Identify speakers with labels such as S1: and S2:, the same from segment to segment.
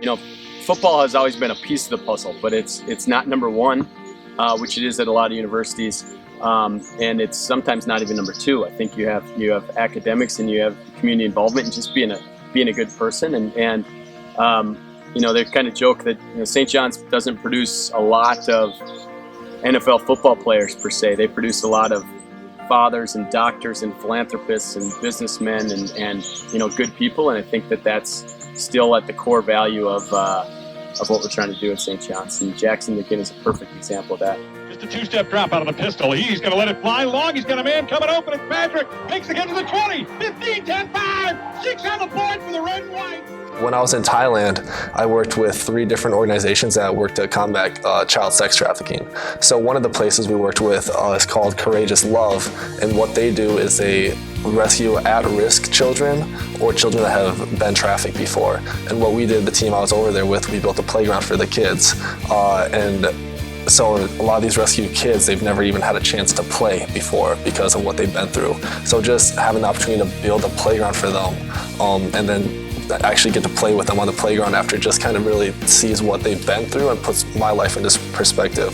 S1: You know, football has always been a piece of the puzzle, but it's not number one, which it is at a lot of universities, and it's sometimes not even number two. I think you have academics and you have community involvement and just being a good person. And you know, they kind of joke that St. John's doesn't produce a lot of NFL football players per se. They produce a lot of fathers and doctors and philanthropists and businessmen and good people. And I think that that's still at the core value of what we're trying to do at St. John's. And Jackson, again, is a perfect example of that.
S2: Just a two-step drop out of the pistol. He's going to let it fly long. He's got a man coming open. It's Patrick. Takes the get to the 20, 15, 10, 5, 6 on the board for the red and white.
S3: When I was in Thailand, I worked with 3 different organizations that worked to combat child sex trafficking. So one of the places we worked with is called Courageous Love, and what they do is they rescue at-risk children or children that have been trafficked before. And what we did, the team I was over there with, we built a playground for the kids. And so a lot of these rescued kids, they've never even had a chance to play before because of what they've been through. So just having the opportunity to build a playground for them and then actually get to play with them on the playground after just kind of really sees what they've been through and puts my life into perspective.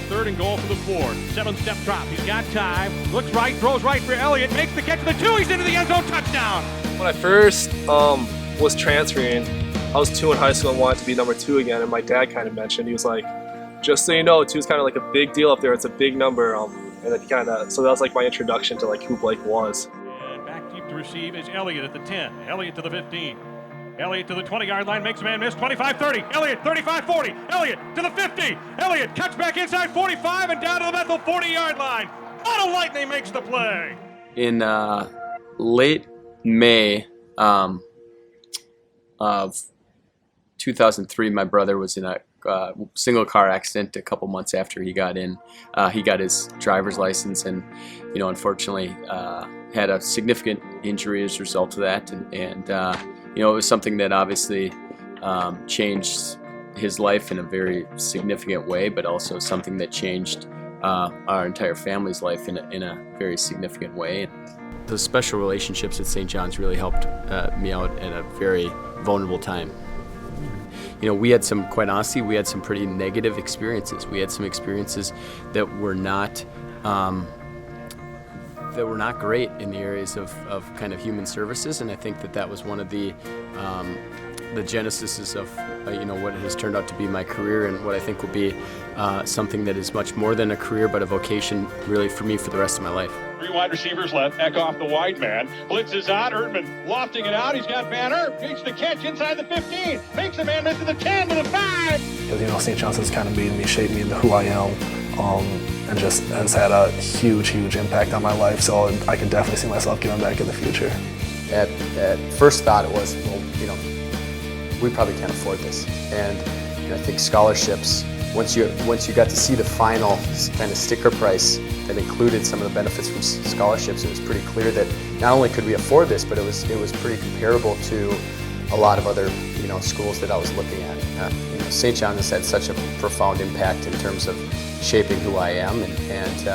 S2: 3rd and goal for the 4. 7-step drop. He's got time. Looks right, throws right for Elliott. Makes the catch to the 2. He's into the end zone. Touchdown.
S4: When I first was transferring, I was 2 in high school and wanted to be number 2 again. And my dad kind of mentioned, he was like, just so you know, 2 is kind of like a big deal up there. It's a big number. And then so that was like my introduction to like who Blake was.
S2: To receive is Elliott at the 10. Elliott to the 15. Elliott to the 20-yard line, makes a man miss. 25-30. Elliott 35-40. Elliott to the 50. Elliott cuts back inside 45 and down to the Bethel 40-yard line. Auto Lightning makes the play.
S1: In late May of 2003, my brother was in a single car accident a couple months after he got in. He got his driver's license and, unfortunately, had a significant injury as a result of that, and it was something that obviously changed his life in a very significant way, but also something that changed our entire family's life in a very significant way. The special relationships at St. John's really helped me out at a very vulnerable time. We had some, quite honestly, we had some pretty negative experiences. We had some experiences that were not great in the areas of kind of human services, and I think that was one of the genesis of what has turned out to be my career and what I think will be something that is much more than a career but a vocation really for me for the rest of my life.
S2: 3 wide receivers left. Eckhoff the wide man. Blitzes out. Erdmann lofting it out. He's got Van Erp. Makes the catch inside the 15. Makes a man miss to the 10 to the 5.
S3: Because, St. John's has kind of made me, shaped me into who I am. And just has had a huge impact on my life, so I can definitely see myself giving back in the future.
S5: At first thought it was, we probably can't afford this. And I think scholarships, once you got to see the final kind of sticker price that included some of the benefits from scholarships, it was pretty clear that not only could we afford this, but it was pretty comparable to a lot of other schools that I was looking at. St. John's has had such a profound impact in terms of shaping who I am, and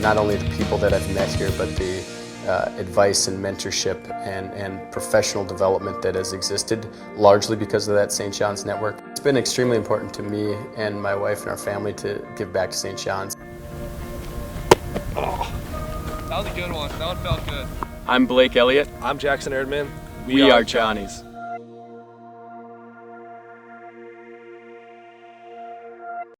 S5: not only the people that I've met here, but the advice and mentorship and professional development that has existed largely because of that St. John's network. It's been extremely important to me and my wife and our family to give back to St. John's.
S4: Oh, that was a good one. That one felt good.
S1: I'm Blake Elliott.
S4: I'm Jackson Erdmann.
S1: We are Johnnies.